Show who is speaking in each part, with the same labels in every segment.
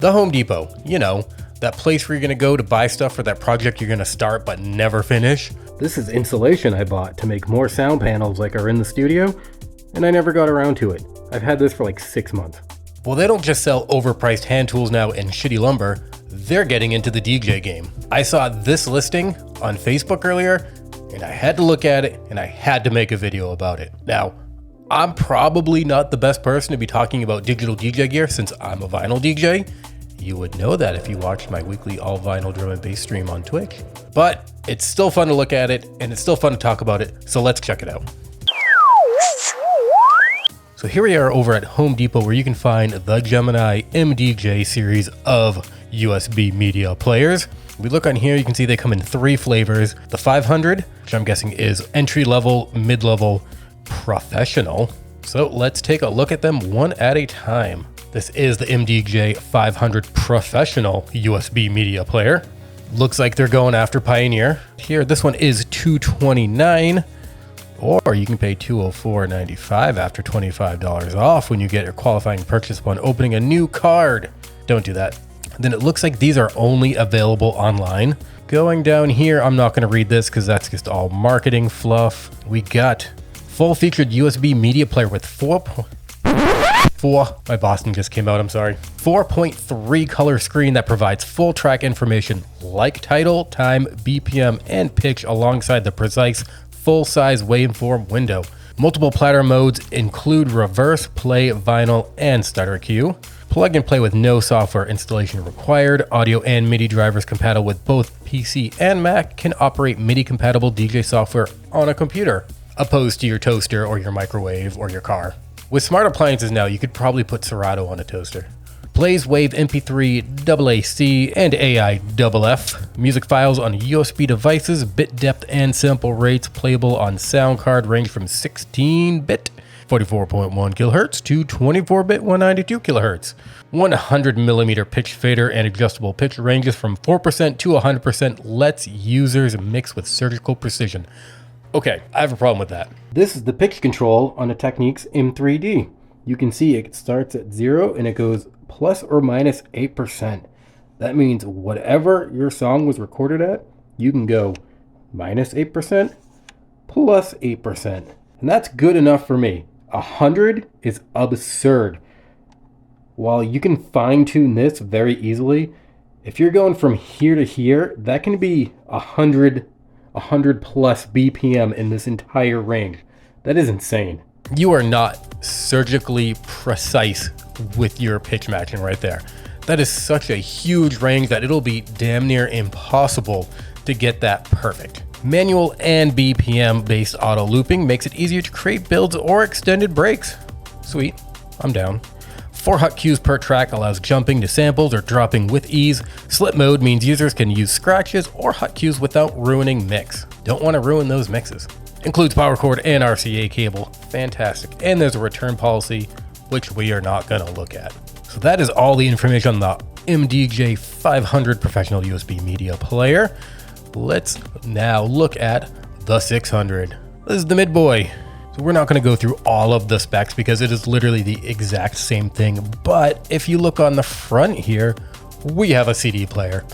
Speaker 1: The Home Depot, you know, that place where you're gonna go to buy stuff for that project you're gonna start but never finish. This is insulation I bought to make more sound panels like are in the studio, and I never got around to it. I've had this for like 6 months. Well, they don't just sell overpriced hand tools now and shitty lumber, they're getting into the DJ game. I saw this listing on Facebook earlier, and I had to look at it, and I had to make a video about it. Now, I'm probably not the best person to be talking about digital DJ gear since I'm a vinyl DJ. You would know that if you watched my weekly all vinyl drum and bass stream on Twitch. But it's still fun to look at it, and it's still fun to talk about it, so let's check it out. So here we are over at Home Depot, where you can find the Gemini MDJ series of USB media players. We look on here, you can see they come in 3 flavors. The 500, which I'm guessing is entry-level, mid-level, professional. So let's take a look at them one at a time. This is the MDJ 500 Professional USB media player. Looks like they're going after Pioneer. Here, this one is $229, or you can pay $204.95 after $25 off when you get your qualifying purchase upon opening a new card. Don't do that. Then it looks like these are only available online. Going down here, I'm not going to read this because that's just all marketing fluff. We got full featured USB media player with 4.3 color screen that provides full track information like title, time, BPM, and pitch alongside the precise full-size waveform window. Multiple platter modes include reverse, play, vinyl, and stutter cue. Plug and play with no software installation required. Audio and MIDI drivers compatible with both PC and Mac, can operate MIDI compatible DJ software on a computer, opposed to your toaster or your microwave or your car. With smart appliances now, you could probably put Serato on a toaster. Plays Wave MP3, AAC, and AIFF. Music files on USB devices, bit depth and sample rates playable on sound card range from 16-bit 44.1 kHz to 24-bit 192 kHz. 100mm pitch fader and adjustable pitch ranges from 4% to 100% lets users mix with surgical precision. Okay, I have a problem with that. This is the pitch control on a Technics M3D. You can see it starts at 0 and it goes plus or minus 8%. That means whatever your song was recorded at, you can go minus 8%, plus 8%. And that's good enough for me. 100 is absurd. While you can fine tune this very easily, if you're going from here to here, that can be 100 plus BPM in this entire range. That is insane. You are not surgically precise with your pitch matching right there. That is such a huge range that it'll be damn near impossible to get that perfect. Manual and BPM based auto looping makes it easier to create builds or extended breaks. Sweet, I'm down. 4 hot cues per track allows jumping to samples or dropping with ease. Slip mode means users can use scratches or hot cues without ruining mix. Don't want to ruin those mixes. Includes power cord and RCA cable. Fantastic. And there's a return policy, which we are not going to look at. So that is all the information on the MDJ 500 Professional USB Media Player. Let's now look at the 600. This is the mid boy. So we're not going to go through all of the specs because it is literally the exact same thing. But if you look on the front here, we have a CD player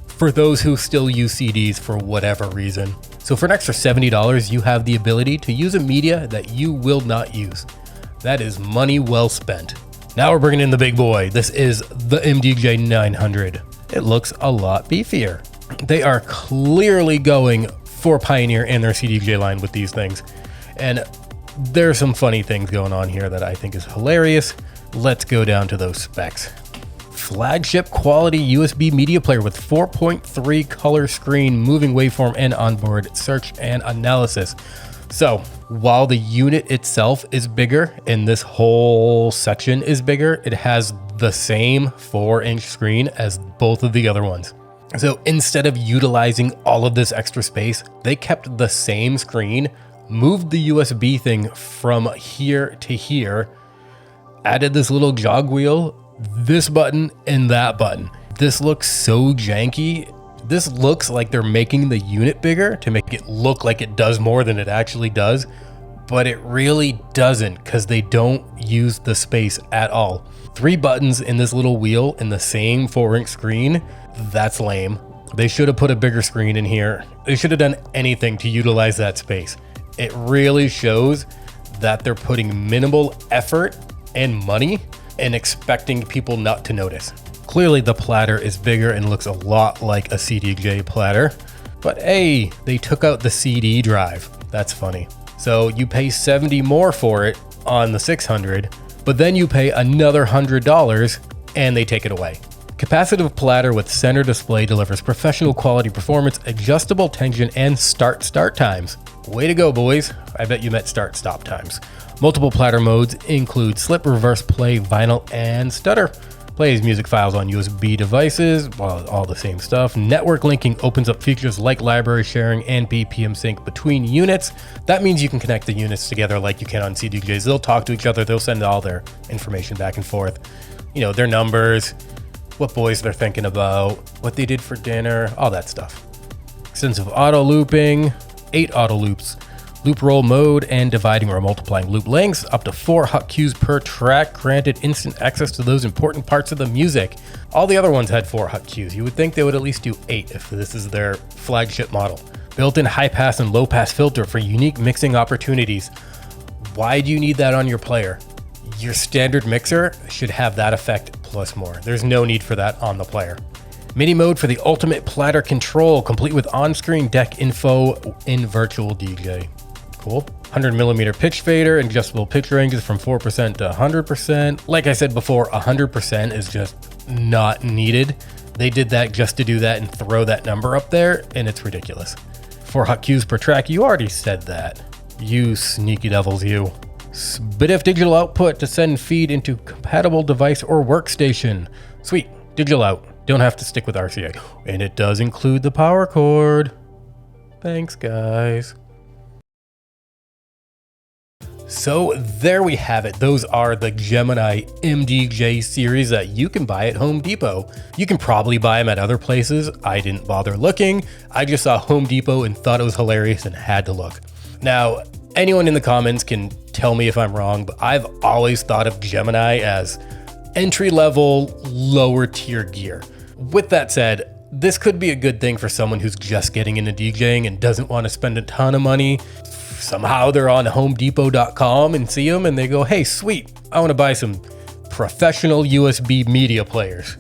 Speaker 1: for those who still use CDs for whatever reason. So for an extra $70, you have the ability to use a media that you will not use. That is money well spent. Now we're bringing in the big boy. This is the MDJ 900. It looks a lot beefier. They are clearly going for Pioneer and their CDJ line with these things. And there's some funny things going on here that I think is hilarious. Let's go down to those specs. Flagship quality USB media player with 4.3 color screen, moving waveform, and onboard search and analysis. So while the unit itself is bigger and this whole section is bigger, it has the same 4-inch screen as both of the other ones. So instead of utilizing all of this extra space, they kept the same screen, moved the USB thing from here to here, added this little jog wheel, this button, and that button. This looks so janky. This looks like they're making the unit bigger to make it look like it does more than it actually does, but it really doesn't because they don't use the space at all. 3 buttons in this little wheel in the same 4-inch screen, that's lame. They should have put a bigger screen in here. They should have done anything to utilize that space. It really shows that they're putting minimal effort and money and expecting people not to notice. Clearly the platter is bigger and looks a lot like a CDJ platter, but hey, they took out the CD drive. That's funny. So you pay $70 more for it on the 600, but then you pay another $100 and they take it away. Capacitive platter with center display delivers professional quality performance, adjustable tension, and start times. Way to go, boys. I bet you meant start-stop times. Multiple platter modes include slip, reverse play, vinyl, and stutter. Plays music files on USB devices, well, all the same stuff. Network linking opens up features like library sharing and BPM sync between units. That means you can connect the units together like you can on CDJs. They'll talk to each other. They'll send all their information back and forth. You know, their numbers, what boys they're thinking about, what they did for dinner, all that stuff. Extensive auto looping, 8 auto loops, loop roll mode, and dividing or multiplying loop lengths, up to 4 hot cues per track, granted instant access to those important parts of the music. All the other ones had 4 hot cues. You would think they would at least do 8 if this is their flagship model. Built-in high pass and low pass filter for unique mixing opportunities. Why do you need that on your player? Your standard mixer should have that effect plus more. There's no need for that on the player. MIDI mode for the ultimate platter control, complete with on-screen deck info in virtual DJ. Cool. 100mm pitch fader and adjustable pitch ranges from 4% to 100%. Like I said before, 100% is just not needed. They did that just to do that and throw that number up there, and it's ridiculous. 4 hot cues per track, you already said that. You sneaky devils, you. SPDIF digital output to send feed into compatible device or workstation. Sweet, digital out. Don't have to stick with RCA. And it does include the power cord. Thanks, guys. So there we have it. Those are the Gemini MDJ series that you can buy at Home Depot. You can probably buy them at other places. I didn't bother looking. I just saw Home Depot and thought it was hilarious and had to look. Now, anyone in the comments can tell me if I'm wrong, but I've always thought of Gemini as entry-level, lower-tier gear. With that said, this could be a good thing for someone who's just getting into DJing and doesn't want to spend a ton of money. Somehow they're on homedepot.com and see them and they go, hey, sweet, I want to buy some professional USB media players.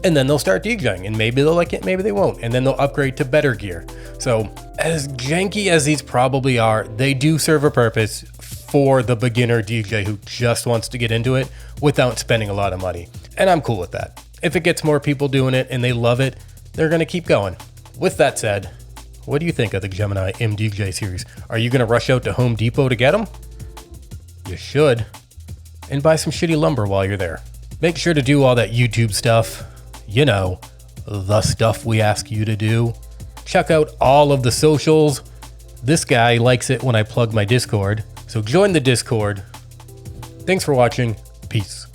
Speaker 1: And then they'll start DJing, and maybe they'll like it, maybe they won't. And then they'll upgrade to better gear. So as janky as these probably are, they do serve a purpose for the beginner DJ who just wants to get into it without spending a lot of money. And I'm cool with that. If it gets more people doing it and they love it, they're going to keep going. With that said, what do you think of the Gemini MDJ series? Are you going to rush out to Home Depot to get them? You should. And buy some shitty lumber while you're there. Make sure to do all that YouTube stuff. You know, the stuff we ask you to do. Check out all of the socials. This guy likes it when I plug my Discord, so join the Discord. Thanks for watching. Peace.